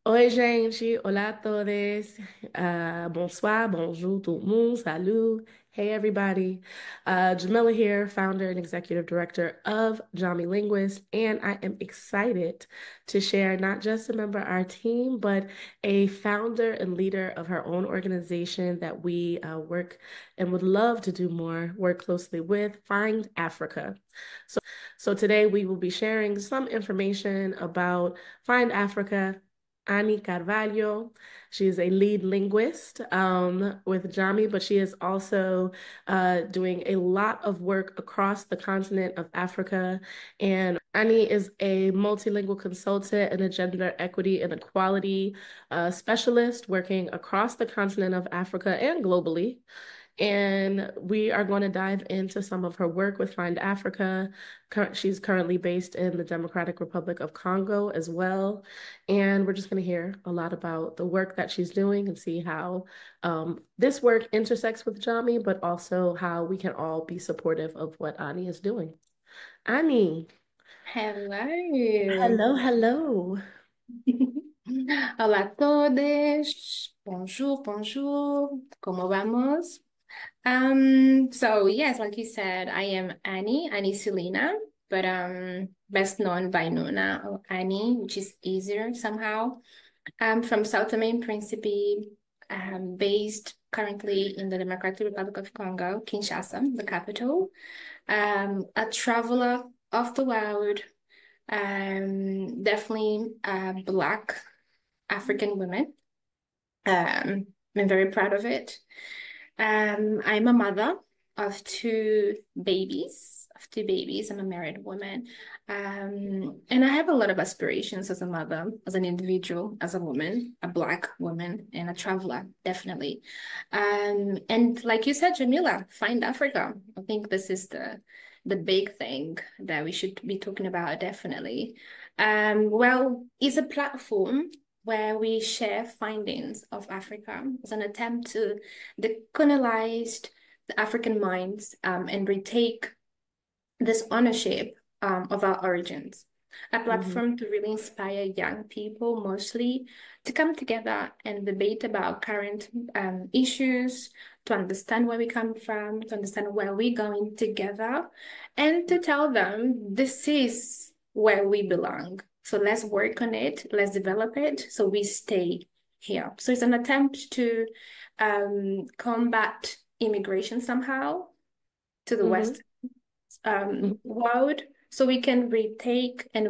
Oi, gente. Olá a todos. Bonsoir, bonjour, tout le monde. Salut. Hey, everybody. Jamila here, founder and executive director of Jami Linguist, and I am excited to share not just a member of our team, but a founder and leader of her own organization that we work and would love to do more, work closely with, Find Africa. So today we will be sharing some information about Find Africa. Annie Carvalho. She is a lead linguist with Jami, but she is also doing a lot of work across the continent of Africa. And Annie is a multilingual consultant and a gender equity and equality specialist working across the continent of Africa and globally. And we are going to dive into some of her work with Find Africa. She's currently based in the Democratic Republic of Congo as well. And we're just going to hear a lot about the work that she's doing and see how this work intersects with Jami, but also how we can all be supportive of what Ani is doing. Ani, Hello. hello, hello. Olá a todos. Bonjour, bonjour. ¿Cómo vamos? So yes, like you said, I am Annie Selena, but best known by Nona or Annie, which is easier somehow. I'm from South Tome and Principe, based currently in the Democratic Republic of Congo, Kinshasa, the capital. A traveler of the world, definitely a Black African woman. I'm very proud of it. I'm a mother of two babies. I'm a married woman. And I have a lot of aspirations as a mother, as an individual, as a woman, a Black woman, and a traveler, definitely. And like you said, Jamila, Find Africa. I think this is the big thing that we should be talking about, definitely. Well, it's a platform where we share findings of Africa as an attempt to decolonize the African minds, and retake this ownership of our origins. A Mhm. platform to really inspire young people mostly to come together and debate about current issues, to understand where we come from, to understand where we're going together, and to tell them this is where we belong. So let's work on it, let's develop it so we stay here. So it's an attempt to combat immigration somehow to the Mhm. West Mhm. world, so we can retake and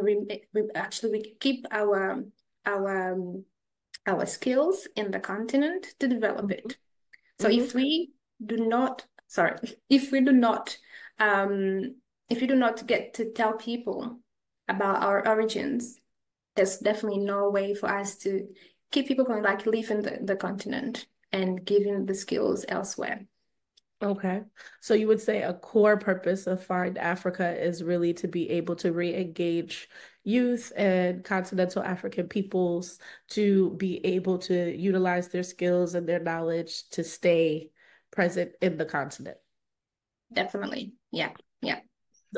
actually we can keep our our skills in the continent to develop Mhm. it. So Mhm. if we do not um if we do not get to tell people about our origins, there's definitely no way for us to keep people from like leaving the continent and giving the skills elsewhere. Okay. So you would say a core purpose of Find Africa is really to be able to re-engage youth and continental African peoples to be able to utilize their skills and their knowledge to stay present in the continent. Definitely. Yeah. Yeah.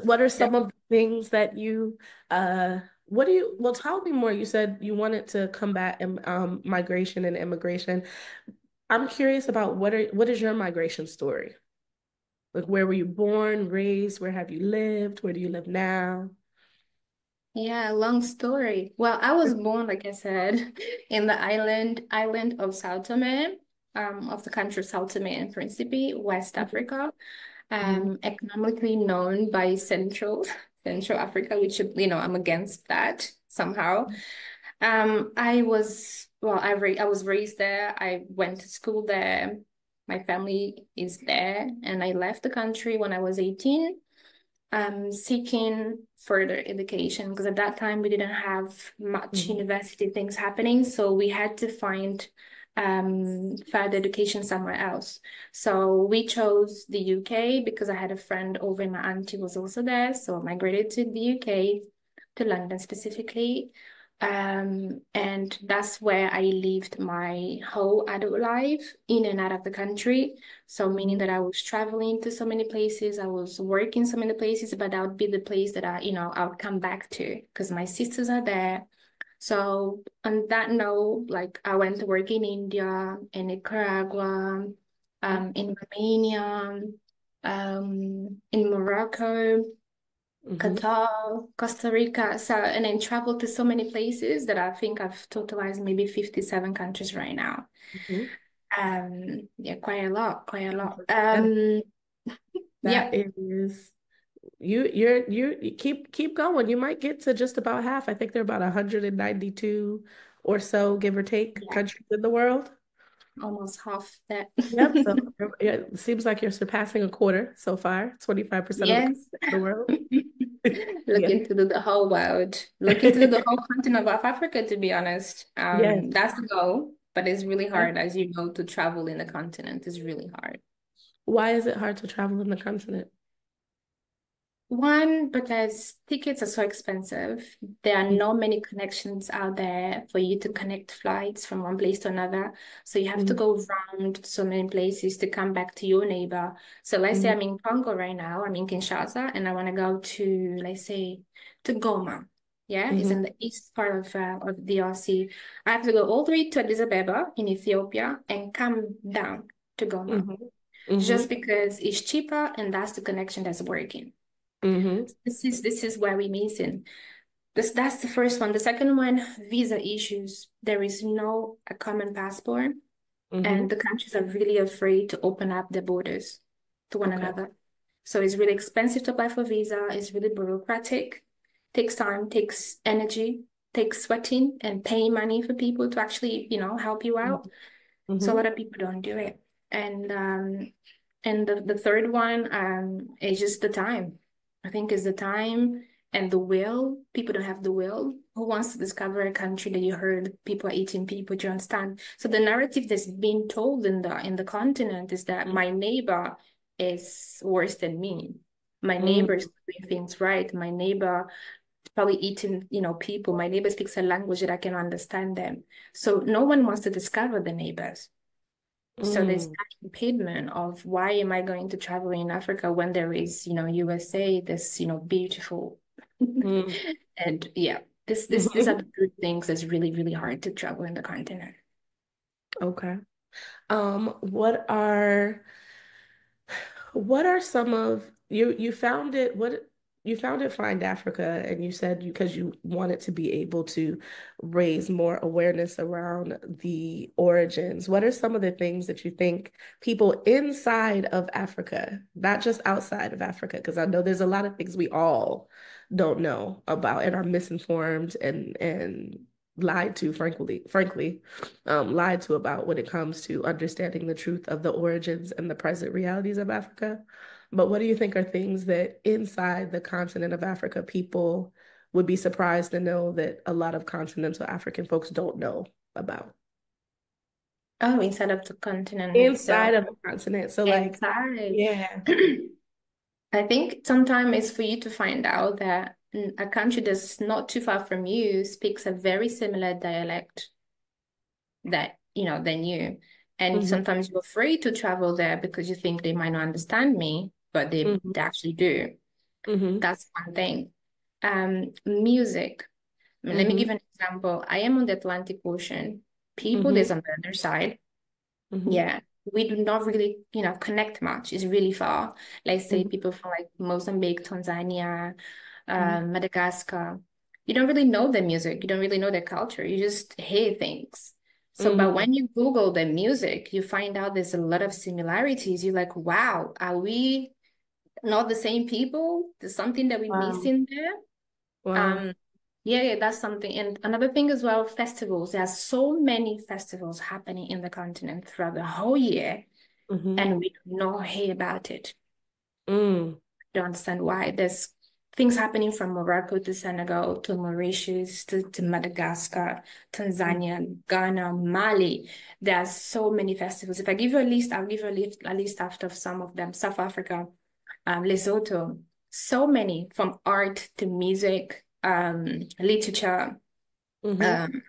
What are Def- some of the things that you well, tell me more. You said you wanted to combat migration and immigration. I'm curious about what is your migration story? Like, where were you born, raised? Where have you lived? Where do you live now? Yeah, long story. Well, I was born, like I said, in the island of Sao Tome, of the country of Sao Tome and Principe, West Mhm, Africa, mhm, economically known by Central Africa, which, I'm against that somehow. I was raised there. I went to school there. My family is there, and I left the country when I was 18, seeking further education because at that time we didn't have much mhm, university things happening, so we had to find further education somewhere else. So we chose the UK because I had a friend over and my auntie was also there, so I migrated to the UK, to London specifically. And that's where I lived my whole adult life, in and out of the country. So meaning mhm, that I was traveling to so many places, I was working so many places, but that would be the place that I would come back to because my sisters are there. So on that note, like I went to work in India, in Nicaragua, in Romania, in Morocco, Mm-hmm. Qatar, Costa Rica. So, and then traveled to so many places that I think I've totalized maybe 57 countries right now. Mm-hmm. Yeah, quite a lot, quite a lot. That that Yep. is you keep going. You might get to just about half. I think there are about 192 or so, give or take, Yeah, countries in the world. almost half that. Yep. So yeah, it seems like you're surpassing a quarter so far, 25% of Yes. the world. Yeah. Looking to do the whole world, looking to do the whole continent of Africa, to be honest. Yes. That's the goal, but it's really Okay. hard, as you know, to travel in the continent is really hard. Why is it hard to travel in the continent? One, because tickets are so expensive. There are Mm, not many connections out there for you to connect flights from one place to another. So you have to mm, go around so many places to come back to your neighbor. So let's say mm, I'm in Congo right now, I'm in Kinshasa, and I want to go to, let's say, to Goma. Yeah, it's mhm, in the east part of the DRC. I have to go all the way to Addis Ababa in Ethiopia and come down to Goma mhm, just mhm, because it's cheaper and that's the connection that's working. mhm, This is where we're missing. That's the first one. The second one, visa issues. There is no a common passport, and mhm. the countries are really afraid to open up their borders to one Okay. another. So it's really expensive to apply for visa. It's really bureaucratic, takes time, takes energy, takes sweating and paying money for people to actually, help you out. So a lot Mhm, of people don't do it. And the third one is just the time. I think is the time and the will. People don't have the will. Who wants to discover a country that you heard people are eating people? Do you understand? So the narrative that's being told in the continent is that mhm, my neighbor is worse than me. My mhm, neighbor is doing things right. My neighbor probably eating, people. My neighbor speaks a language that I can understand them. So no one wants to discover the neighbors. So there's mm, that impediment of why am I going to travel in Africa when there is, USA, this, beautiful. mm. And yeah, these are the two things that's really, really hard to travel in the continent. Okay. What are some of you found it what you found it Find Africa, and you said because you wanted to be able to raise more awareness around the origins. What are some of the things that you think people inside of Africa, not just outside of Africa, because I know there's a lot of things we all don't know about and are misinformed and lied to, lied to about when it comes to understanding the truth of the origins and the present realities of Africa. But what do you think are things that inside the continent of Africa, people would be surprised to know that a lot of continental African folks don't know about? Oh, inside of the continent Inside itself, of the continent. So, like, inside. yeah. I think sometimes it's for you to find out that a country that's not too far from you speaks a very similar dialect than you. And Hmm. sometimes you're afraid to travel there because you think they might not understand me, but Hmm. they actually do. Hmm. That's one thing. Music. I mean, let me Hmm. give an example. I am on the Atlantic Ocean. People Hmm. that's on the other side, Hmm. yeah, we do not really, connect much. It's really far. Let's say Hmm. people from like Mozambique, Tanzania, Hmm. Madagascar. You don't really know their music. You don't really know their culture. You just hear things. So, but Hmm. when you Google the music, you find out there's a lot of similarities. You're like, wow, are we not the same people? There's something that we're Wow. missing there. Wow. Um, yeah, that's something. And another thing as well, festivals. There are so many festivals happening in the continent throughout the whole year, Hmm. and we do not hear about it. Mm. Don't understand why. There's things happening from Morocco to Senegal to Mauritius to Madagascar, Tanzania, Ghana, Mali. There are so many festivals. If I give you a list, I'll give you a list after of some of them. South Africa, Lesotho, so many from art to music, literature. Hmm.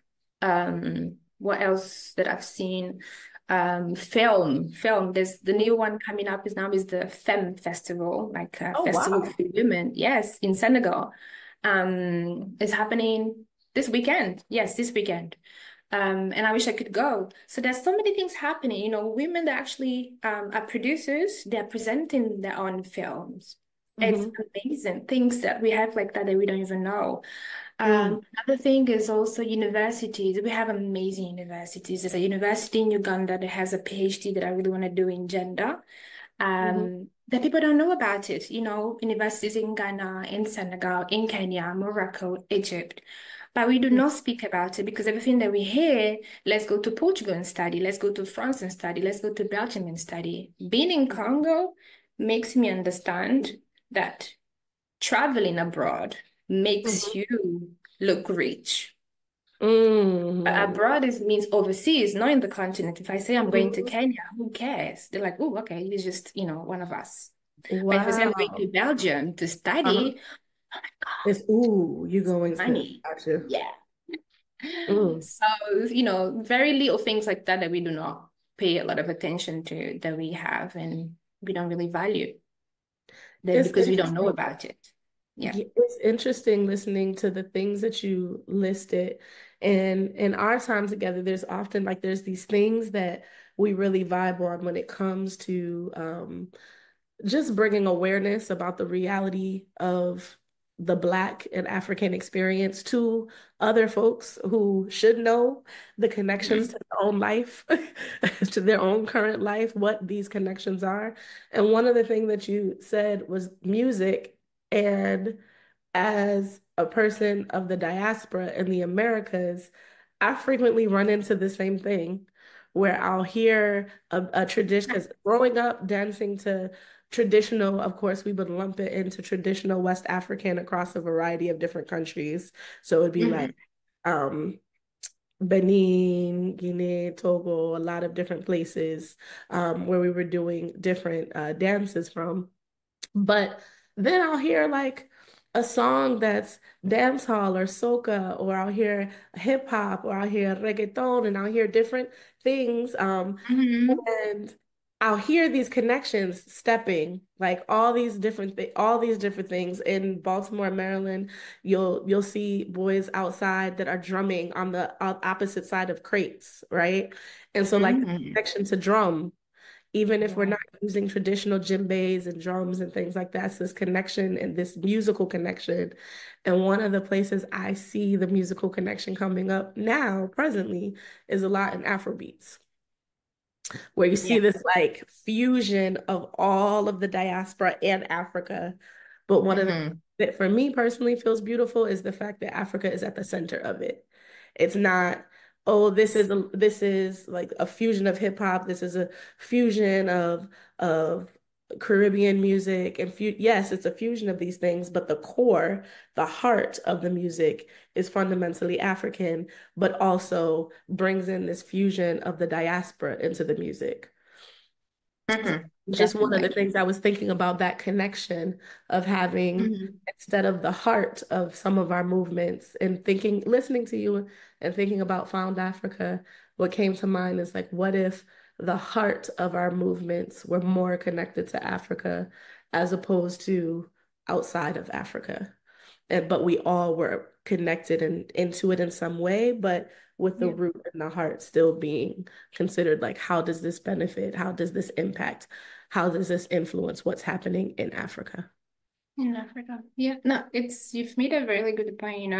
Um, what else that I've seen? Film. There's the new one coming up is the Femme Festival, like a Oh, festival wow. for women. Yes, in Senegal. It's happening. This weekend. Yes, this weekend. And I wish I could go. So there's so many things happening. Women that actually are producers, they're presenting their own films. It's Hmm. amazing things that we have like that we don't even know. Mm, Another thing is also universities. We have amazing universities. There's a university in Uganda that has a PhD that I really want to do in gender. hmm. That people don't know about it. Universities in Ghana, in Senegal, in Kenya, Morocco, Egypt. But we do not speak about it because everything that we hear, let's go to Portugal and study, let's go to France and study, let's go to Belgium and study. Being in Congo makes me understand that traveling abroad makes Hmm. you look rich. Hmm. Abroad means overseas, not in the continent. If I say I'm going to Kenya, who cares? They're like, oh, okay, he's just, one of us. But if I say I'm going to Wow. Belgium to Uh-huh. study, oh my It's God, ooh, you going to money. gotcha. Yeah. Mm. So, very little things like that we do not pay a lot of attention to that we have and we don't really value that It's because we don't know interesting. about it. Yeah. Yeah, it's interesting listening to the things that you listed. And in our time together, there's often like there's these things that we really vibe on when it comes to just bringing awareness about the reality of the Black and African experience to other folks who should know the connections to Mhm. their own life, to their own current life, what these connections are. And one of the things that you said was music. And as a person of the diaspora in the Americas, I frequently run into the same thing where I'll hear a tradition, because growing up dancing to traditional, of course, we would lump it into traditional West African across a variety of different countries. So it'd be like Mhm. um, Benin, Guinea, Togo, a lot of different places where we were doing different dances from. But then I'll hear like a song that's dancehall or soca, or I'll hear hip hop, or I'll hear reggaeton, and I'll hear different things. Mhm. And I'll hear these connections stepping, like all these different things in Baltimore, Maryland. You'll see boys outside that are drumming on the opposite side of crates, right? And so like the Mhm. connection to drum, even if we're Yeah. not using traditional djembes and drums and things like that, it's this connection and this musical connection. And one of the places I see the musical connection coming up now, presently, is a lot in Afrobeats, where you see Yeah. this like fusion of all of the diaspora and Africa. But one of the Mhm. that for me personally feels beautiful is the fact that Africa is at the center of it. It's not, oh, this is like a fusion of hip hop. This is a fusion of Caribbean music and yes, it's a fusion of these things, but the core, the heart of the music is fundamentally African, but also brings in this fusion of the diaspora into the music. Mhm. Just one of the Definitely. things I was thinking about, that connection of having, Mhm. instead of the heart of some of our movements, and thinking, listening to you and thinking about Found Africa, what came to mind is like, what if the heart of our movements were more connected to Africa as opposed to outside of Africa? And but we all were connected and into it in some way, but with the Yeah. root and the heart still being considered, like, how does this benefit? How does this impact? How does this influence what's happening in Africa? In Africa. Yeah. No, you've made a really good point.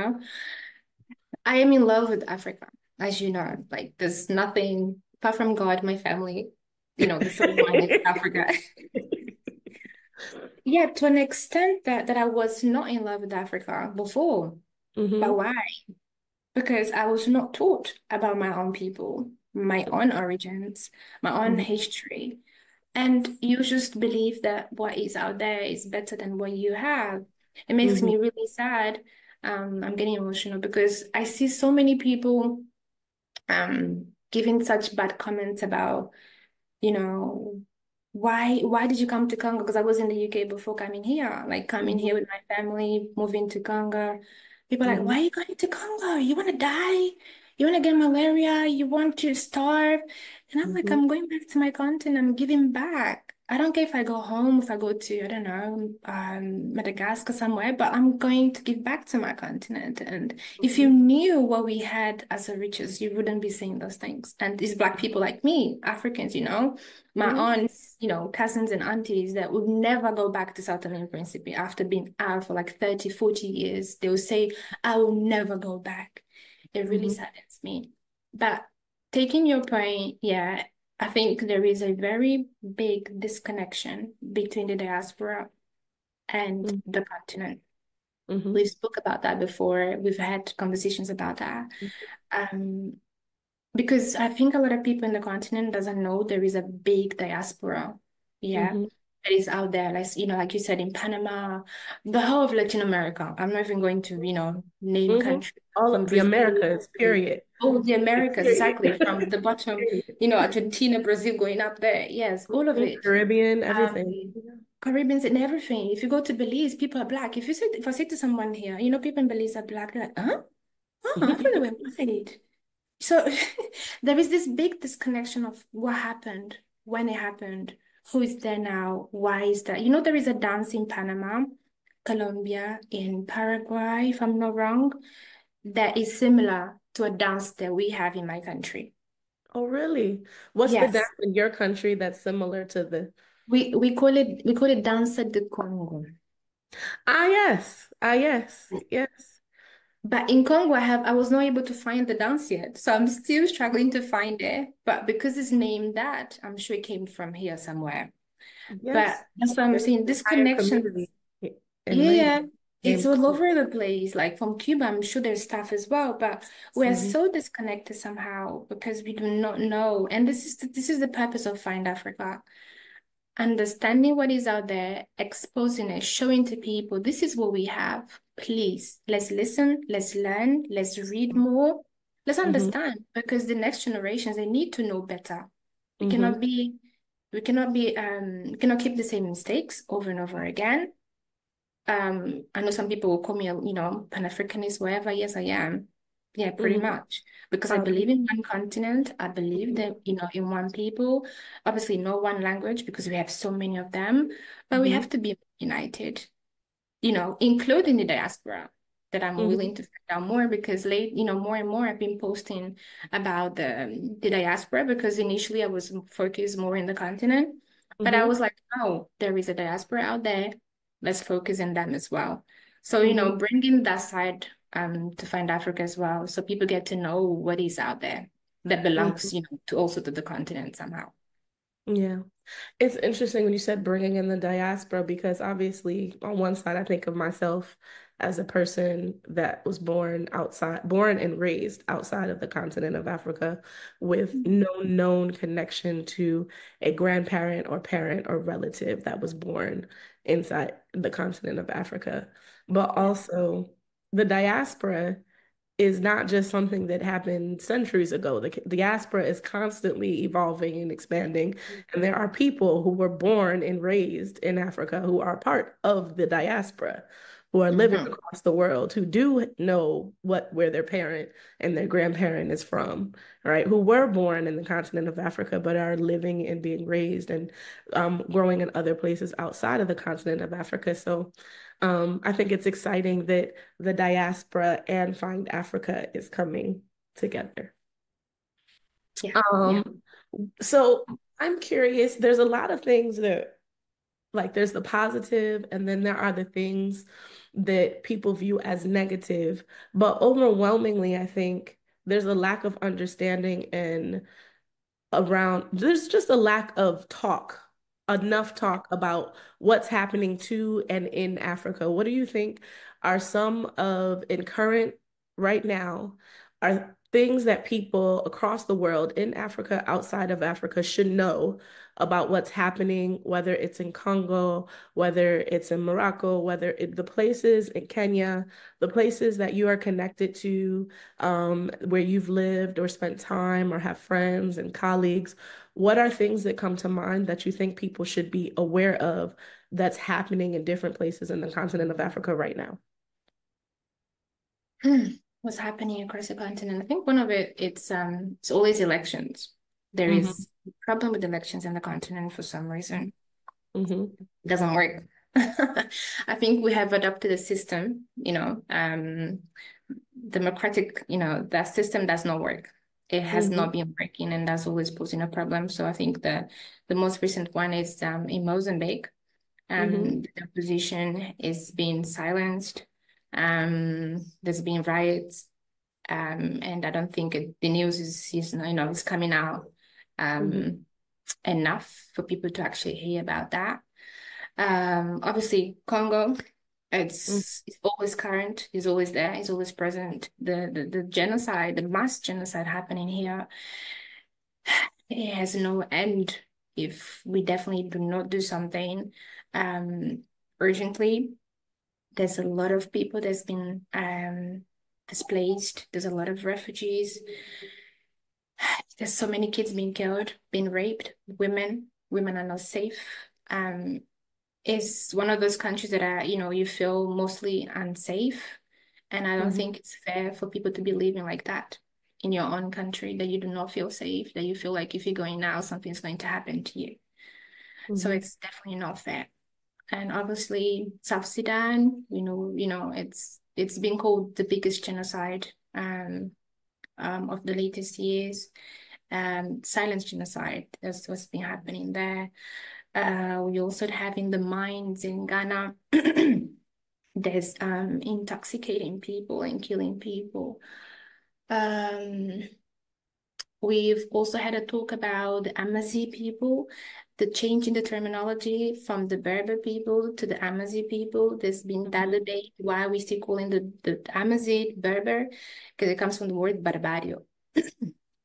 I am in love with Africa, as you know. Like there's nothing apart from God, my family, the silver line is Africa. Yeah, to an extent that I was not in love with Africa before. But Hmm. why? Because I was not taught about my own people, my own origins, my own Hmm. history. And you just believe that what is out there is better than what you have. It makes Hmm. me really sad. I'm getting emotional because I see so many people giving such bad comments about, you know, why did you come to Congo? Because I was in the UK before coming here, like coming here Hmm. with my family, moving to Congo. People are like, Hmm. why are you going to Congo? You want to die? You want to get malaria? You want to starve? And I'm like, Hmm. I'm going back to my continent. I'm giving back. I don't care if I go home, if I go to, I don't know, Madagascar somewhere, but I'm going to give back to my continent. And if you Mhm. knew what we had as a riches, you wouldn't be saying those things. And these Black people like me, Africans, my Mhm. aunts, cousins and aunties that would never go back to Southern Principe after being out for like 30, 40 years. They will say, I will never go back. It really Mhm. saddens me. But taking your point, yeah, I think there is a very big disconnection between the diaspora and Mhm. the continent. Mhm. We've spoke about that before. We've had conversations about that. Um, because I think a lot of people in the continent doesn't know there is a big diaspora. Yeah. Mhm. That is out there. Like you said, in Panama, the whole of Latin America. I'm not even going to, name Mhm. countries All from of the Brazil Americas, to period. the Americas, Period. exactly. From the bottom, Period. Argentina, Brazil going up there. Yes, all of Mhm. it. Caribbean, everything. Um, Caribbeans and everything. If you go to Belize, people are black. If I say to someone here, people in Belize are black, they're like, huh? Oh, I thought they were white. So there is this big disconnection of what happened, when it happened, who is there now, why is that? There is a dance in Panama, Colombia, in Paraguay, if I'm not wrong, that is similar to a dance that we have in my country. Oh, really? What's the Yes. dance in your country that's similar to the? We call it danza de Congo. Ah, yes. Ah, yes. Yes. But in Congo, I was not able to find the dance yet. So I'm still struggling to find it. But because it's named that, I'm sure it came from here somewhere. Yes. But that's what I'm There's saying. an This entire connection, community and yeah, language yeah, it's named all Congo. over the place. Like from Cuba, I'm sure there's stuff as well. But we're Mhm. so disconnected somehow because we do not know. And this is the purpose of Find Africa. Understanding what is out there, exposing it, showing to people, this is what we have. Please, let's listen, let's learn, let's read more, let's Mhm. understand because the next generations, they need to know better. We Mhm. cannot be, we cannot keep the same mistakes over and over again. I know some people will call me, Pan-Africanist, whatever. Yes, I am. Yeah, pretty Mhm. much. Because I Proud. believe in one continent. I believe Mhm. that, in one people. Obviously, no one language because we have so many of them. But we Mhm. have to be united, including the diaspora, that I'm Mhm. willing to find out more because more and more I've been posting about the diaspora because initially I was focused more in the continent, but I Mhm. was like, oh, there is a diaspora out there. Let's focus on them as well. So, Mhm. bringing that side to Find Africa as well, so people get to know what is out there that belongs, Mhm. to also to the continent somehow. Yeah. It's interesting when you said bringing in the diaspora because obviously, on one side, I think of myself as a person that was born and raised outside of the continent of Africa with no known connection to a grandparent or parent or relative that was born inside the continent of Africa. But Yeah. also, the diaspora is not just something that happened centuries ago. The diaspora is constantly evolving and expanding. And there are people who were born and raised in Africa who are part of the diaspora, who are living Mhm. across the world, who do know where their parent and their grandparent is from, right? Who were born in the continent of Africa, but are living and being raised and growing in other places outside of the continent of Africa. So I think it's exciting that the diaspora and Find Africa is coming together. Yeah. Yeah. Um, so I'm curious, there's a lot of things that like there's the positive and then there are the things that people view as negative, but overwhelmingly, I think there's a lack of understanding and around there's just a lack of enough talk about what's happening to and in Africa. What do you think are some of in current right now are things that people across the world in Africa, outside of Africa should know about what's happening, whether it's in Congo, whether it's in Morocco, the places in Kenya, the places that you are connected to where you've lived or spent time or have friends and colleagues, what are things that come to mind that you think people should be aware of that's happening in different places in the continent of Africa right now? What's happening across the continent? I think one of it's always elections. There Hmm. is a problem with elections in the continent for some reason. Doesn't work. I think we have adopted a system, democratic, that system does not work. It has Mm-hmm. not been working, and that's always posing a problem. So I think the most recent one is in Mozambique. Mm-hmm. The opposition is being silenced. There's been riots, and I don't think the news is coming out Mm-hmm. enough for people to actually hear about that. Obviously, Congo, it's always current, it's always there, it's always present. The genocide, the mass genocide happening here, it has no end if we definitely do not do something um urgently. There's a lot of people that's been displaced. There's a lot of refugees. There's so many kids being killed, being raped, women are not safe. Um, it's one of those countries that you feel mostly unsafe. And I don't Mm-hmm. think it's fair for people to be living like that in your own country, that you do not feel safe, that you feel like if you're going now, something's going to happen to you. So Mm-hmm. it's definitely not fair. And obviously South Sudan, it's been called the biggest genocide of the latest years. Silence genocide, that's what's been happening there. We also have in the mines in Ghana, there's intoxicating people and killing people. Um, we've also had a talk about the Amazigh people, the change in the terminology from the Berber people to the Amazigh people. There's been that Mm-hmm. debate why we still calling the Amazigh Berber, because it comes from the word barbario,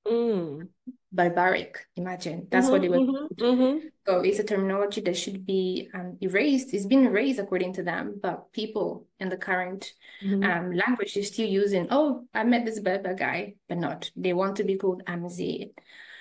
Mm. barbaric. Imagine that's what Mm-hmm. they were. Mm-hmm. Mm-hmm. So it's a terminology that should be erased. It's been erased according to them, but people in the current Mm-hmm. language is still using, oh, I met this Berber guy, but not. They want to be called Amazigh.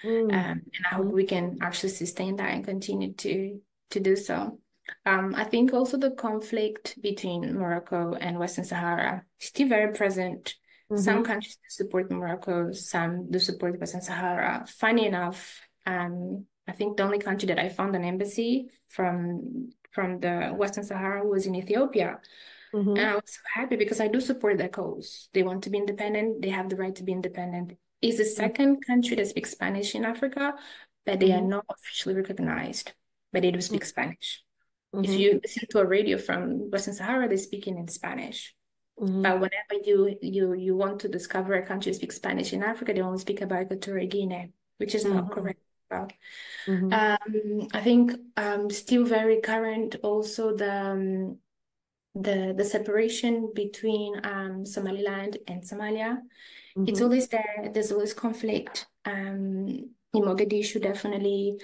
And I hope Mm-hmm. we can actually sustain that and continue to do so. I think also the conflict between Morocco and Western Sahara is still very present. Some Mm-hmm. countries support Morocco, some do support Western Sahara. Funny enough, I think the only country that I found an embassy from the Western Sahara was in Ethiopia. And Mm-hmm. I was so happy because I do support their cause. They want to be independent. They have the right to be independent. It's the second country that speaks Spanish in Africa, but they are Mm-hmm. not officially recognized, but they do speak Spanish. If Mm-hmm. you listen to a radio from Western Sahara, they're speaking in Spanish. Mm-hmm. But whenever you want to discover a country that speaks Spanish in Africa, they only speak about Equatorial Guinea, which is not Mm-hmm. correct. Well, Mm-hmm. I think still very current also the separation between Somaliland and Somalia. It's Mm-hmm. always there. There's always conflict. In Mogadishu, definitely,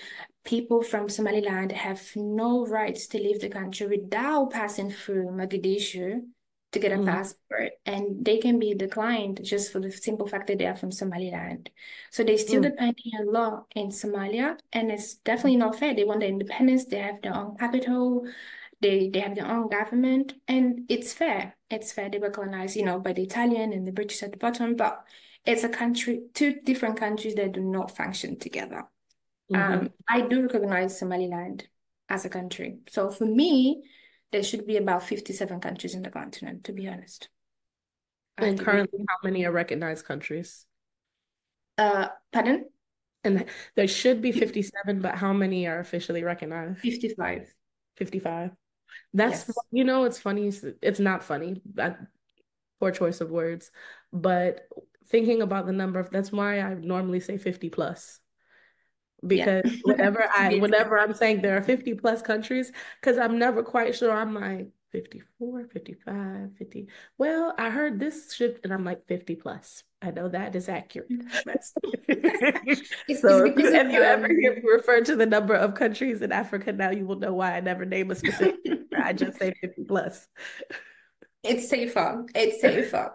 people from Somaliland have no rights to leave the country without passing through Mogadishu to get a Mm-hmm. passport, and they can be declined just for the simple fact that they are from Somaliland. So they still Mm-hmm. depending on law in Somalia, and it's definitely not fair. They want their independence. They have their own capital. They have their own government, and it's fair. It's fair. They were colonized, by the Italian and the British at the bottom, but it's a country, two different countries that do not function together. Mm-hmm. I do recognize Somaliland as a country. So for me, there should be about 57 countries in the continent, to be honest. I have And to be, currently, how many are recognized countries? pardon? And there should be 57, but how many are officially recognized? 55. 55. That's, Yes. it's funny. It's not funny. Poor choice of words. But thinking about the number of, that's why I normally say 50 plus. Yeah. Because To be exact. whenever I'm saying there are 50 plus countries, because I'm never quite sure. I'm like 54, 55, 50. Well, I heard this should, and I'm like 50 plus. I know that is accurate. But it's So because of if you ever hear me refer to the number of countries in Africa now, you will know why I never name a specific number. I just say 50 plus. it's safer. It's safer.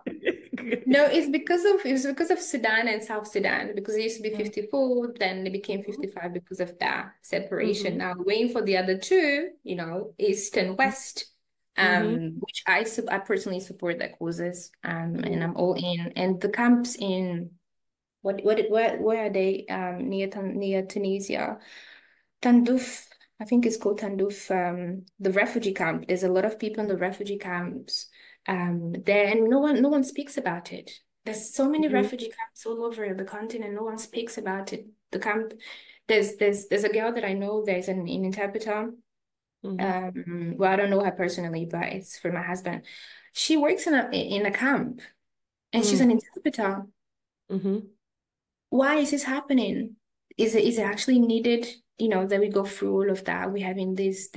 No, it's because of Sudan and South Sudan because it used to be 54, then it became 55 because of that separation. Mhm. Now waiting for the other two, East and West, Mhm. which I personally support their causes, and Mhm. I'm all in. And the camps in where are they? Near Tunisia, Tanduf. I think it's called Tanduf, the refugee camp. There's a lot of people in the refugee camps there, and no one speaks about it. There's so many Mhm, refugee camps all over the continent. No one speaks about it. The camp, there's a girl that I know. There's an interpreter. mhm, Well, I don't know her personally, but it's for my husband. She works in a camp, and she's mm, an interpreter. mhm, Why is this happening? Is it actually needed, that we go through all of that? We're having this,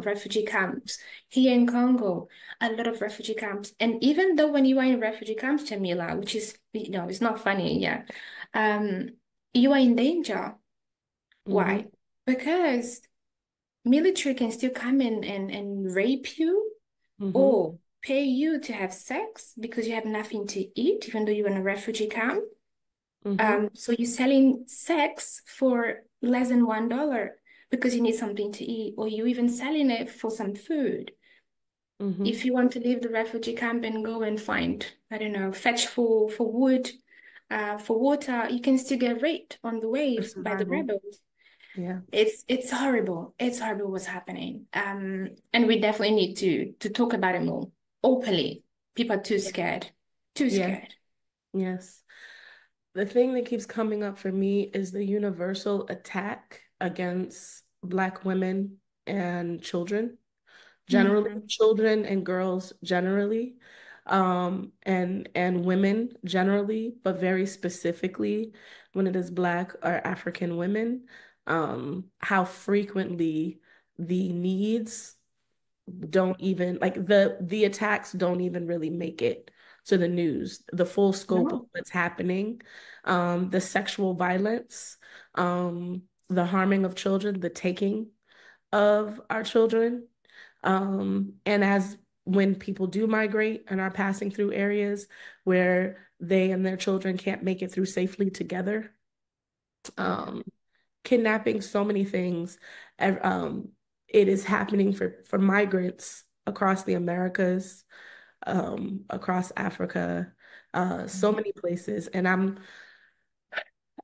refugee camps here in Congo, a lot of refugee camps. And even though when you are in refugee camps, Jamila, which is, it's not funny, yeah, um, you are in danger. Why? mhm, Because military can still come in and rape you mhm, or pay you to have sex because you have nothing to eat, even though you're in a refugee camp. mhm, So you're selling sex for less than $1 because you need something to eat, or you even selling it for some food. If mhm. you want to leave the refugee camp and go and find, I don't know, fetch for wood, for water, you can still get raped on the For way by the survival. rebels. Yeah. It's horrible. It's horrible what's happening. And we definitely need to talk about it more openly. People are too Yeah. scared. Too Yeah. scared. Yes. The thing that keeps coming up for me is the universal attack against Black women and children, generally, Mm-hmm. children and girls generally, and women generally, but very specifically when it is Black or African women, how frequently the needs don't even like the attacks don't even really make it to the news, the full scope of No. what's happening, the sexual violence, the harming of children, the taking of our children, and as when people do migrate and are passing through areas where they and their children can't make it through safely together, Yeah. um, kidnapping, so many things. It is happening for migrants across the Americas, across Africa, so many places. And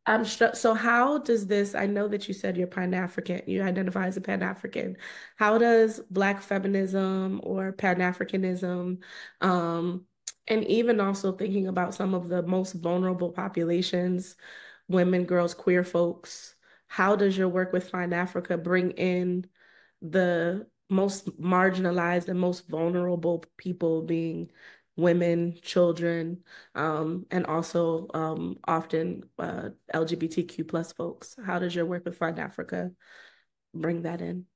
I'm struck. So how does this, I know that you said you're Pan-African, you identify as a Pan-African. How does Black feminism or Pan-Africanism, um, and even also thinking about some of the most vulnerable populations, women, girls, queer folks, how does your work with Find Africa bring in the most marginalized and most vulnerable people being women, children, and also often LGBTQ plus folks. How does your work with Find Africa bring that in?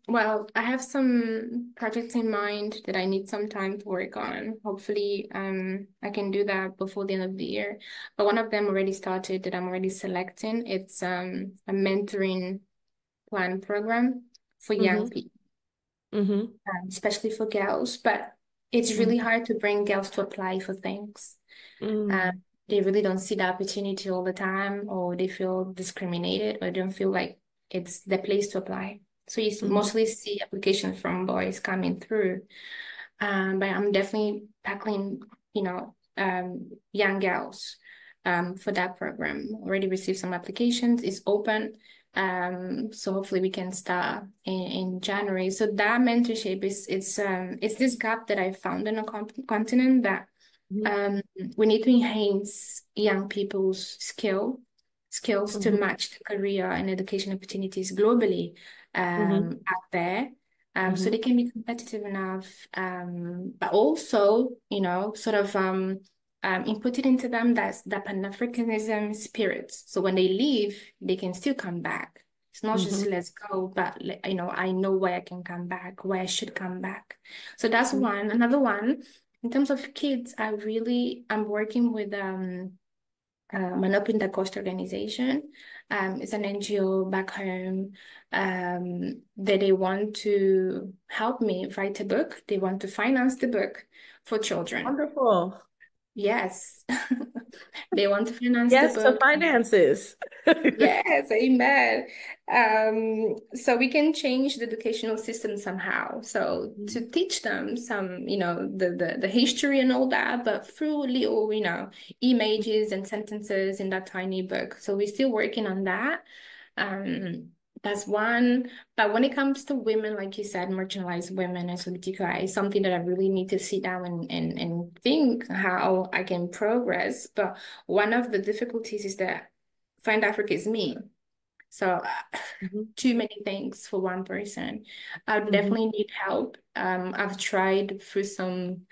Well, I have some projects in mind that I need some time to work on. Hopefully, I can do that before the end of the year. But one of them already started that I'm already selecting. It's a mentoring plan program for young Mm-hmm. people, Mm-hmm. especially for girls. But it's really Mm-hmm. hard to bring girls to apply for things. Um, Mm-hmm. they really don't see the opportunity all the time, or they feel discriminated, or don't feel like it's the place to apply. So you Mm-hmm. mostly see applications from boys coming through. But I'm definitely tackling, young girls for that program. Already received some applications. It's open. So hopefully we can start in January. So that mentorship it's this gap that I found in a continent that um, we need to enhance young people's skills to Mm-hmm. match the career and education opportunities globally Mm-hmm. out there. So Mm-hmm. they can be competitive enough, but also, sort of input it into them that's the Pan-Africanism spirit. So when they leave, they can still come back. It's not just Mm-hmm. let's go, but I know where I can come back, where I should come back. So that's Mm-hmm. one. Another one, in terms of kids, I'm working with an Open the Coast organization. It's an NGO back home that they want to help me write a book. They want to finance the book for children. Wonderful. Yes, they want to finance the Yes to book. finances. Yes, amen. So we can change the educational system somehow. So to teach them some, the history and all that, but through little, images and sentences in that tiny book. So we're still working on that. Um, that's one. But when it comes to women, like you said, marginalized women, LGBTQI, is something that I really need to sit down and think how I can progress. But one of the difficulties is that Find Africa is me. So Mhm. too many things for one person. I would Mhm. definitely need help. I've tried through some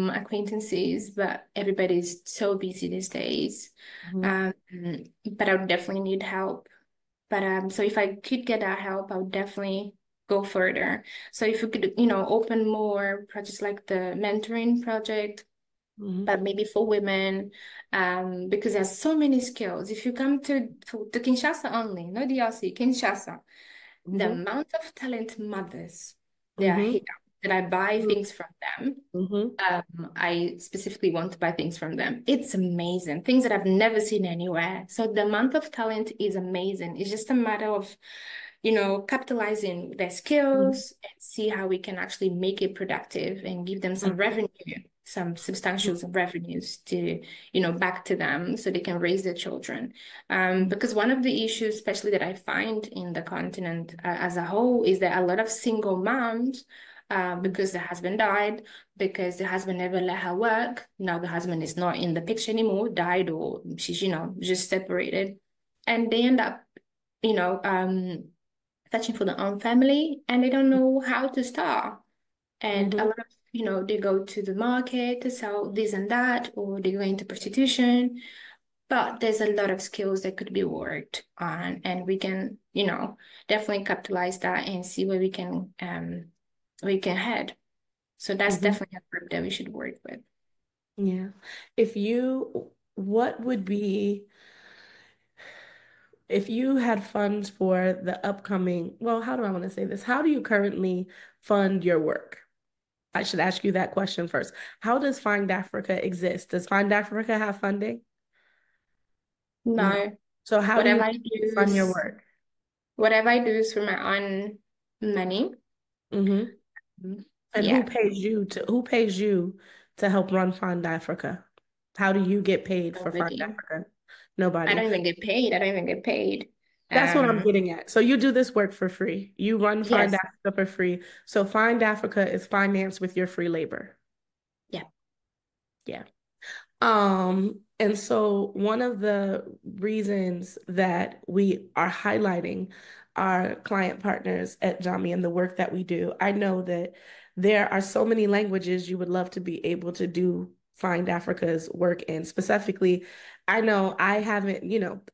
acquaintances, but everybody's so busy these days. Mhm. Um, but I would definitely need help. But so if I could get that help, I would definitely go further. So if we could, open more projects like the mentoring project, Mhm. but maybe for women, because there's so many skills. If you come to Kinshasa only, no DRC, Kinshasa, the Mhm. amount of talent mothers that are Mhm. here, that I buy things from them. Mhm. I specifically want to buy things from them. It's amazing. Things that I've never seen anywhere. So the amount of talent is amazing. It's just a matter of, capitalizing their Mhm. skills and see how we can actually make it productive and give them some Mhm. revenue, some substantial revenues to, back to them so they can raise their children. Mhm. Because one of the issues, especially that I find in the continent as a whole, is that a lot of single moms, because the husband died, because the husband never let her work. Now the husband is not in the picture anymore, died, or she's, just separated. And they end up, you know, um, searching for their own family and they don't know how to start. And a Mhm. lot of, they go to the market to sell this and that, or they go into prostitution. But there's a lot of skills that could be worked on, and we can, definitely capitalize that and see where we can head. So that's Mhm. definitely a group that we should work with. Yeah. What would be if you had funds for the upcoming, well, how do I want to say this? How do you currently fund your work? I should ask you that question first. How does Find Africa exist? Does Find Africa have funding? No. No, So how do whatever you I do fund your is work? whatever I do is for my own money. Hmm. And Yeah, who pays you to help run Find Africa? How do you get paid for Find nobody. Africa? I Nobody. don't even get paid. I don't even get paid. That's what I'm Um, getting at. So you do this work for free. You run Find yes, Africa for free. So Find Africa is financed with your free labor. yeah. Yeah. And so one of the reasons that we are highlighting our client partners at Jami and the work that we do, I know that there are so many languages you would love to be able to do Find Africa's work in. Specifically, I know I haven't,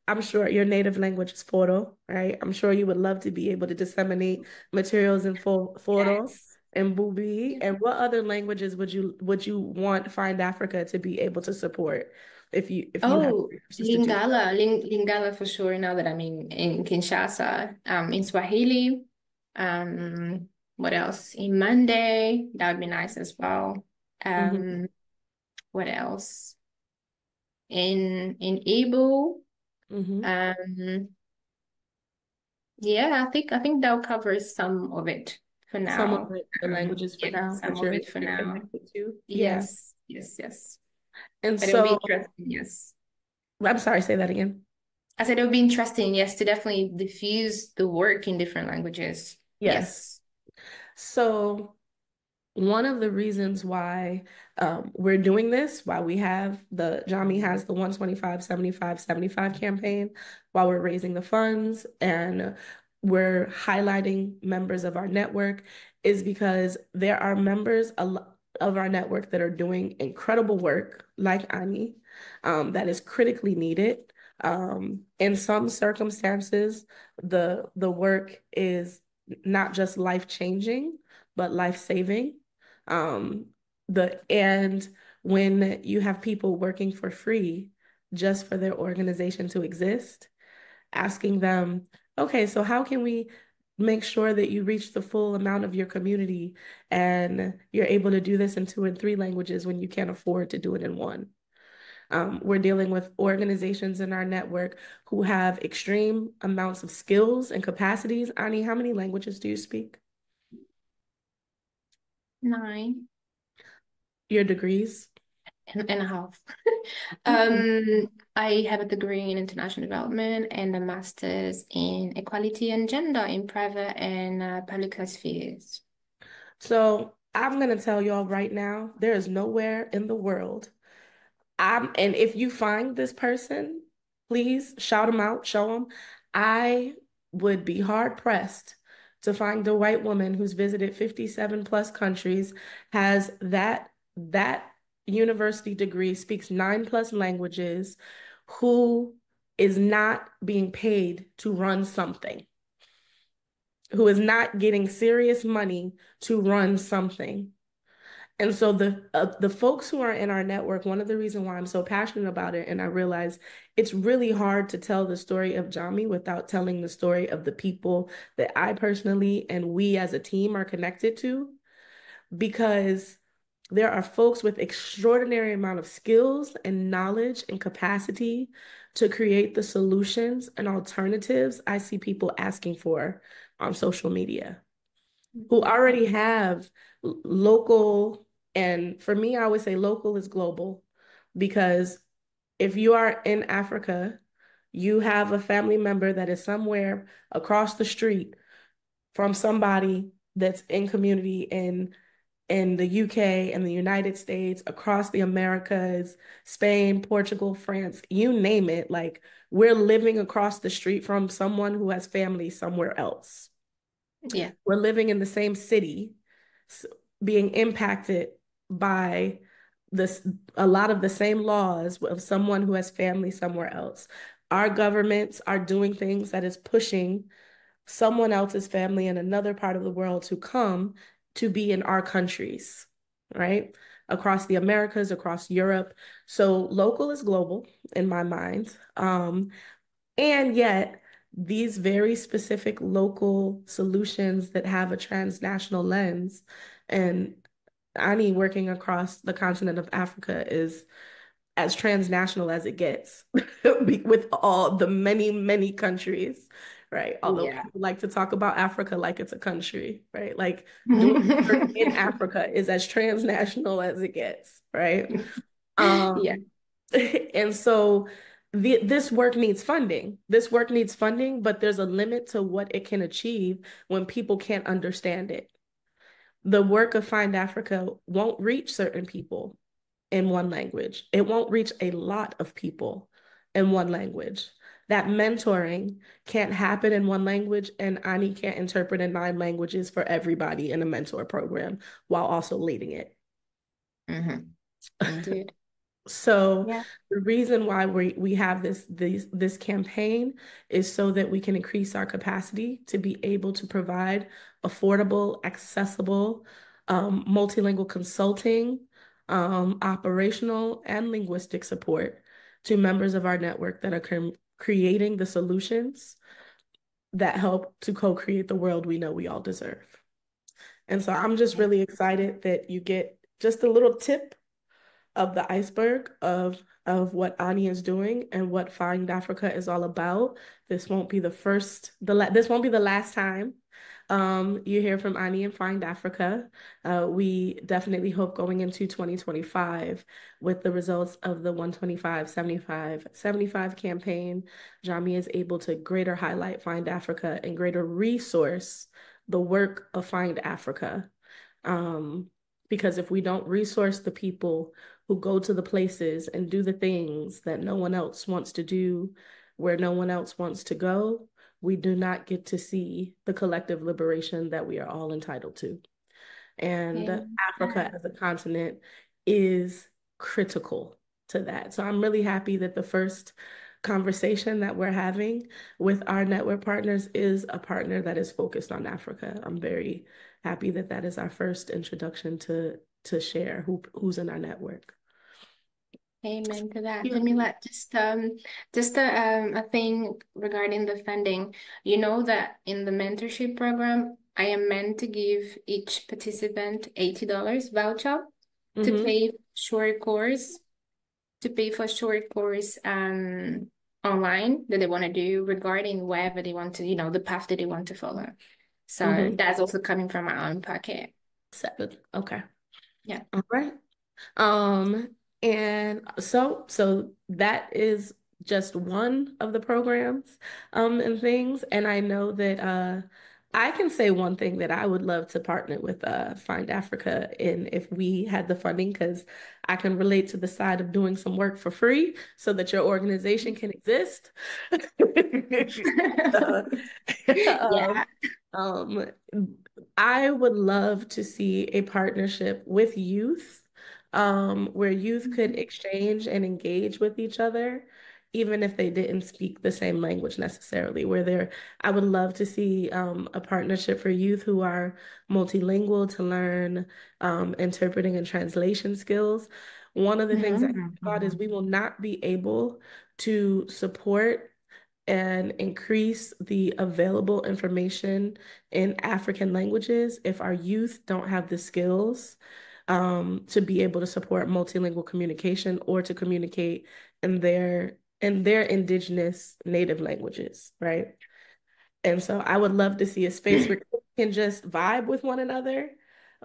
I'm sure your native language is Foro, right? I'm sure you would love to be able to disseminate materials in Foro Yes. and Bubi. Yeah. And what other languages would you want Find Africa to be able to support if you had Oh, resources to do so? Lingala for sure. Now that I'm in Kinshasa, in Swahili, what else? In Monday, that would be nice as well. Hmm. Um, what else? In Igbo, Hmm. um, yeah, I think that'll cover some of it for Some of now. it, the languages for Yeah, now some that of you're it for you're now. connected to. Yeah. Yes, yes, yes. And But it'll be so interesting, yes. I'm sorry, say that again. I said it'll be interesting, yes, to definitely diffuse the work in different languages. Yes. Yes. So one of the reasons why we're doing this, why we have Jami has the 125, 75, 75 campaign, while we're raising the funds and we're highlighting members of our network, is because there are members of our network that are doing incredible work, like Ani, that is critically needed. In some circumstances, the work is not just life changing, but life saving. Um, and when you have people working for free just for their organization to exist, asking them, okay, so how can we make sure that you reach the full amount of your community and you're able to do this in two and three languages when you can't afford to do it in one? We're dealing with organizations in our network who have extreme amounts of skills and capacities. Ani, how many languages do you speak? 9. Your degrees? and a half. Mhm. I have a degree in international development and a master's in equality and gender in private and public spheres. So I'm gonna tell y'all right now, there is nowhere in the world. And if you find this person, please shout them out, show them. I would be hard pressed to find a white woman who's visited 57 plus countries, has that university degree, speaks 9 plus languages, who is not being paid to run something, who is not getting serious money to run something. And so the folks who are in our network, one of the reasons why I'm so passionate about it, and I realize it's really hard to tell the story of Jami without telling the story of the people that I personally and we as a team are connected to, because there are folks with extraordinary amount of skills and knowledge and capacity to create the solutions and alternatives I see people asking for on social media, who already have local, and for me, I always say local is global, because if you are in Africa, you have a family member that is somewhere across the street from somebody that's in community in the UK and the United States, across the Americas, Spain, Portugal, France, you name it. Like, we're living across the street from someone who has family somewhere else. Yeah, We're living in the same city, being impacted by this, a lot of the same laws of someone who has family somewhere else. Our governments are doing things that is pushing someone else's family in another part of the world to come to be in our countries, right? Across the Americas, across Europe. So local is global in my mind. And yet, these very specific local solutions that have a transnational lens, and Ani working across the continent of Africa is as transnational as it gets with all the many, many countries, right? Although yeah. people like to talk about Africa like it's a country, right? Like doing work in Africa is as transnational as it gets, right? Yeah. Um, and so this work needs funding. This work needs funding, but there's a limit to what it can achieve when people can't understand it. The work of Find Africa won't reach certain people in one language. It won't reach a lot of people in one language. That mentoring can't happen in one language, and Ani can't interpret in 9 languages for everybody in a mentor program while also leading it. Hmm. Indeed. So Yeah. the reason why we have this campaign is so that we can increase our capacity to be able to provide affordable, accessible, multilingual consulting, operational and linguistic support to members of our network that are creating the solutions that help to co-create the world we know we all deserve. And so I'm just Yeah. really excited that you get just a little tip of the iceberg of what Ani is doing and what Find Africa is all about. This won't be the first, this won't be the last time you hear from Ani and Find Africa. We definitely hope going into 2025 with the results of the 125, 75, 75 campaign, Jami is able to greater highlight Find Africa and greater resource the work of Find Africa. Um, because if we don't resource the people who go to the places and do the things that no one else wants to do, where no one else wants to go, we do not get to see the collective liberation that we are all entitled to. And Africa Amen. as a continent is critical to that. So I'm really happy that the first conversation that we're having with our network partners is a partner that is focused on Africa. I'm very happy that that is our first introduction to share who's in our network. Amen to that. Yeah. Jamila, just a thing regarding the funding. You know that in the mentorship program, I am meant to give each participant $80 voucher to Mm-hmm. pay short course, to pay for short course online that they want to do regarding wherever they want to, the path that they want to follow. So Mm-hmm. that's also coming from my own pocket. 7. Okay. Yeah. All right. Um, And so that is just one of the programs and things. And I know that I can say one thing that I would love to partner with Find Africa in if we had the funding, because I can relate to the side of doing some work for free so that your organization can exist. So, um, Yeah. um, I would love to see a partnership with youth, where youth could Mhm. exchange and engage with each other, even if they didn't speak the same language necessarily. I would love to see a partnership for youth who are multilingual to learn interpreting and translation skills. One of the things I think Mhm. about is we Mhm. will not be able to support and increase the available information in African languages if our youth don't have the skills to be able to support multilingual communication or to communicate in their indigenous native languages, right? And so I would love to see a space where kids can just vibe with one another.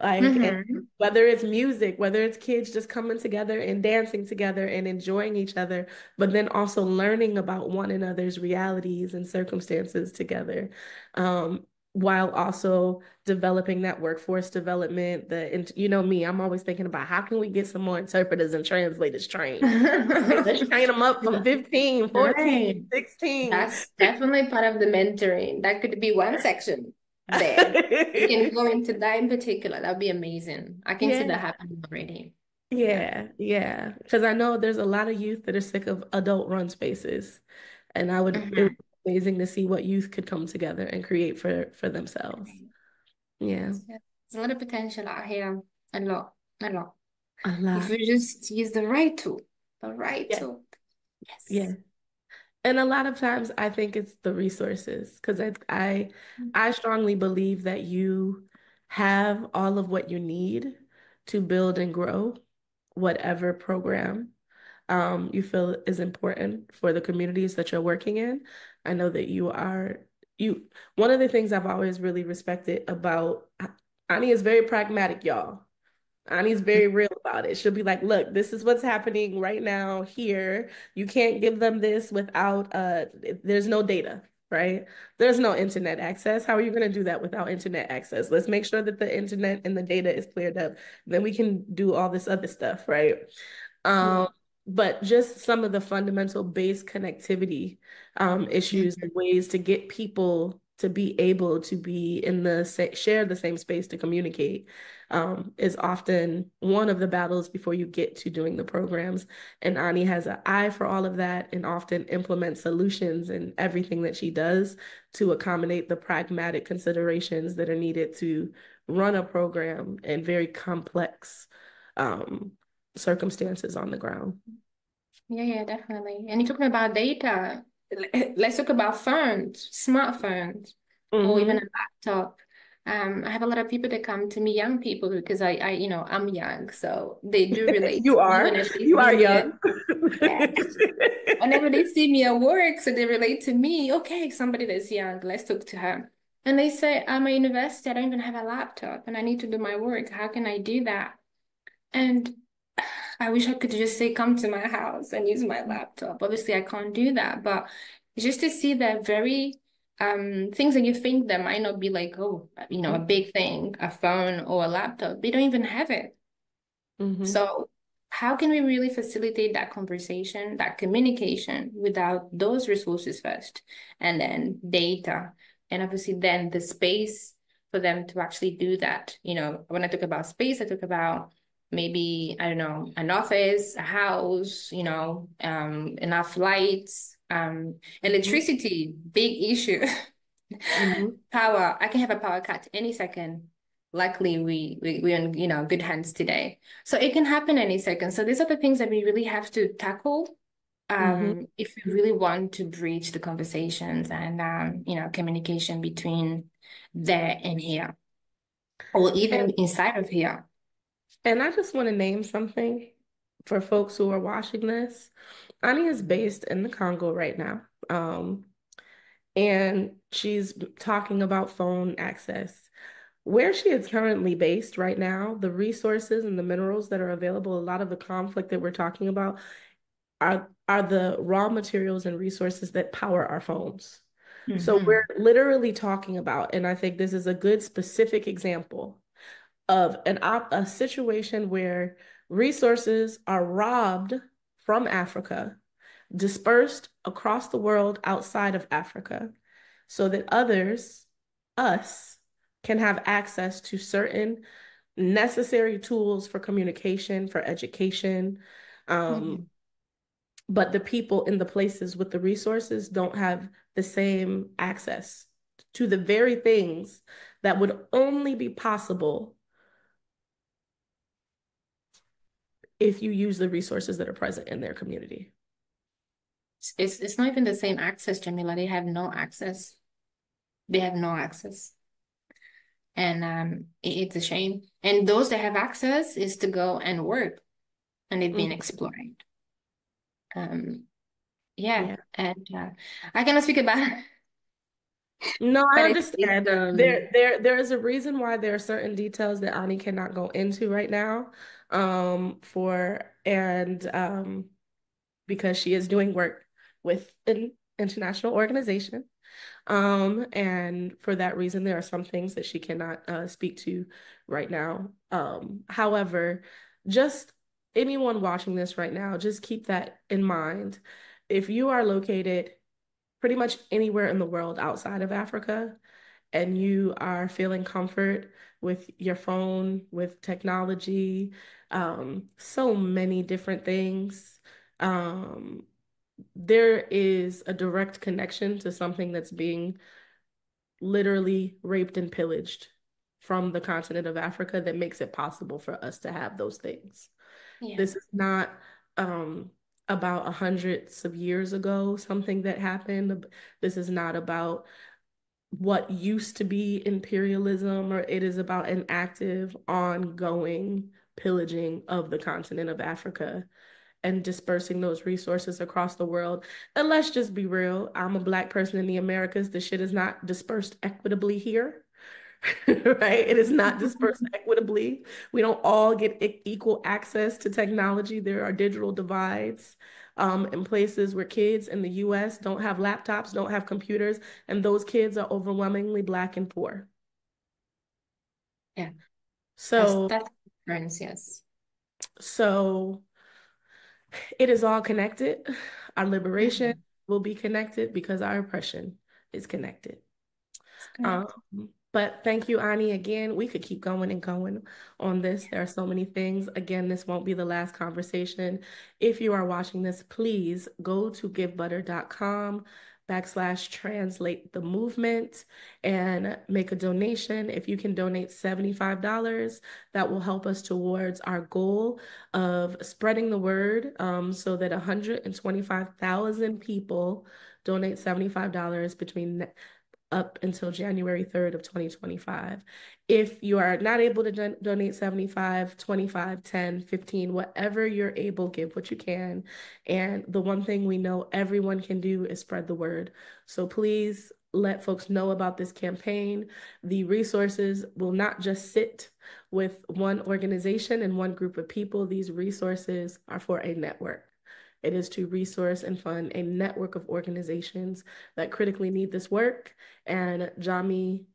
And Mhm. whether it's music, whether it's kids just coming together and dancing together and enjoying each other, but then also learning about one another's realities and circumstances together, while also developing that workforce development. You know me, I'm always thinking about how can we get some more interpreters and translators trained? Right? Let's train them up from 15, 14, Right. 16. That's definitely part of the mentoring. That could be one section there. We can go into that in particular. That'd be amazing. I can see that Yeah, happening already. Yeah. yeah, yeah. Because I know there's a lot of youth that are sick of adult run spaces. And it would Mhm. be amazing to see what youth could come together and create for themselves. Yeah, Yes, yes. There's a lot of potential out here. A lot. A lot. a If lot. we just use the right tool. The right Yeah, tool. yeah. Yes. And a lot of times I think it's the resources because I strongly believe that you have all of what you need to build and grow whatever program you feel is important for the communities that you're working in. I know that you one of the things I've always really respected about Ani is very pragmatic, y'all. Ani's very real about it. She'll be like, look, this is what's happening right now here. You can't give them this without there's no data, right? There's no internet access. How are you going to do that without internet access? Let's make sure that the internet and the data is cleared up. Then we can do all this other stuff, right? Yeah. Um, but just some of the fundamental base connectivity issues and Mhm. ways to get people to be able to be in share the same space to communicate is often one of the battles before you get to doing the programs. And Ani has an eye for all of that and often implements solutions in everything that she does to accommodate the pragmatic considerations that are needed to run a program in very complex um, circumstances on the ground. Yeah, yeah, definitely. And you're talking about data. Let's talk about phones, smartphones, or even Hmm. a laptop. I have a lot of people that come to me, young people, because I'm young, so they do relate You to me are. whenever they You see are me. young. Yeah, whenever they see me at work, so they relate to me. Okay, somebody that's young, let's talk to her. And they say, I'm a university, I don't even have a laptop, and I need to do my work. How can I do that? And I wish I could just say, come to my house and use my laptop. Obviously, I can't do that, but just to see that very things that you think that might not be like, oh, a big thing, a phone or a laptop, they don't even have it. Hmm. So how can we really facilitate that conversation, that communication without those resources first, and then data, and obviously then the space for them to actually do that? When I talk about space, I talk about maybe, I don't know, an office, a house, enough lights, Hmm. electricity, big issue. Hmm. Power. I can have a power cut any second. Luckily, we're in good hands today. So it can happen any second. So these are the things that we really have to tackle Hmm. if we really want to bridge the conversations and communication between there and here, or And, even inside of here. and I just want to name something for folks who are watching this. Ani is based in the Congo right now. And she's talking about phone access. where she is currently based right now, the resources and the minerals that are available, a lot of the conflict that we're talking about are the raw materials and resources that power our phones. So we're Hmm. literally talking about, and I think this is a good specific example of a situation where resources are robbed from Africa, dispersed across the world outside of Africa, so that others, us, can have access to certain necessary tools for communication, for education. Um, Hmm. but the people in the places with the resources don't have the same access to the very things that would only be possible if you use the resources that are present in their community. It's not even the same access, Jamila. They have no access. They have no access. And it's a shame. And those that have access is to go and work, and they've been Mhm. exploited. Um, yeah, Yeah. and I cannot speak about it, No, I but it's understand. There is a reason why there are certain details that Ani cannot go into right now. For and because she is doing work with an international organization. And for that reason, there are some things that she cannot speak to right now. However, just anyone watching this right now, just keep that in mind. If you are located pretty much anywhere in the world outside of Africa, and you are feeling comfort with your phone, with technology, so many different things. Um, there is a direct connection to something that's being literally raped and pillaged from the continent of Africa that makes it possible for us to have those things. yeah, This is not um, about hundreds of years ago, something that happened. This is not about what used to be imperialism, or it is about an active, ongoing pillaging of the continent of Africa and dispersing those resources across the world. And let's just be real, I'm a Black person in the Americas. The shit is not dispersed equitably here. Right? It is not dispersed equitably. We don't all get equal access to technology. There are digital divides in places where kids in the US don't have laptops, don't have computers, and those kids are overwhelmingly Black and poor. yeah. So, That's difference, yes. so it is all connected. Our liberation Mhm. will be connected because our oppression is connected. That's Um, correct. but thank you, Ani. Again, we could keep going and going on this. There are so many things. Again, this won't be the last conversation. If you are watching this, please go to givebutter.com/translate the movement and make a donation. If you can donate $75, that will help us towards our goal of spreading the word, so that 125,000 people donate $75 between up until January 3rd of 2025. If you are not able to donate 75, 25, 10, 15, whatever you're able, give what you can. And the one thing we know everyone can do is spread the word. So please let folks know about this campaign. The resources will not just sit with one organization and one group of people. These resources are for a network. It is to resource and fund a network of organizations that critically need this work. And Jami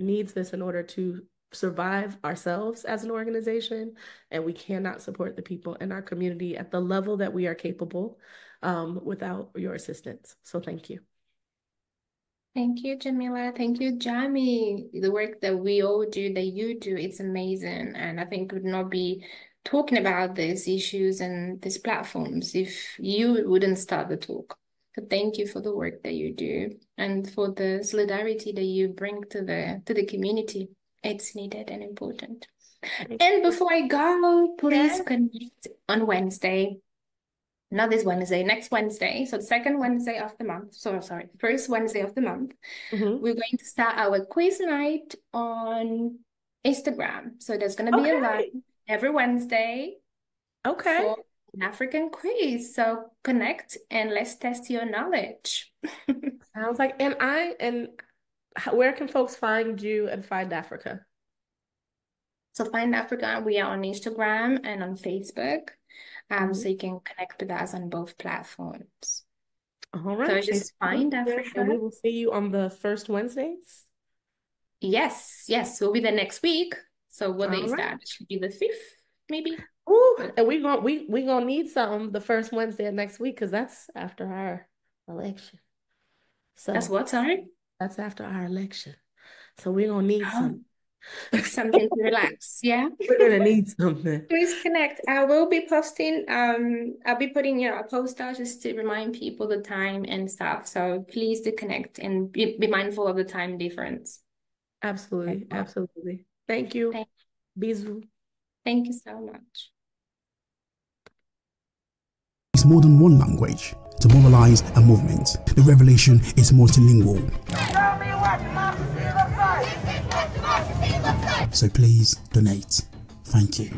needs this in order to survive ourselves as an organization. And we cannot support the people in our community at the level that we are capable without your assistance. So thank you. Thank you, Jamila. Thank you, Jamie. The work that we all do, that you do, it's amazing. And I think we would not be talking about these issues and these platforms if you wouldn't start the talk. So thank you for the work that you do and for the solidarity that you bring to the community. It's needed and important. Thank And you. before I go, please Yes. connect on Wednesday. Not this Wednesday, next Wednesday. So the second Wednesday of the month. So sorry, first Wednesday of the month. Mhm. We're going to start our quiz night on Instagram. So there's going to be a live Okay. every Wednesday Okay. for an African quiz. So connect and let's test your knowledge. Sounds like, and Where can folks find you and find Africa? So Find Africa, we are on Instagram and on Facebook. Mhm. So you can connect with us on both platforms. All So right, just Facebook, Find yes, and Africa. we will see you on the first Wednesdays. Yes, yes, we'll be there next week. So what day All is right. that? It should be the 5th, maybe. Ooh, But and we gonna need something the first Wednesday of next week because that's after our election. that's So what, sorry? that's after our election. So we're gonna need Oh, some. something to relax. Yeah. We're gonna need something. Please connect. I will be posting, I'll be putting, a post out just to remind people the time and stuff. So please do connect and be mindful of the time difference as Absolutely, well. absolutely. Thank you. Thank, Bisous. thank you so much. It's more than one language to mobilize a movement. The revelation is multilingual. Tell me what democracy looks like. This is what democracy looks like. So please donate. Thank you.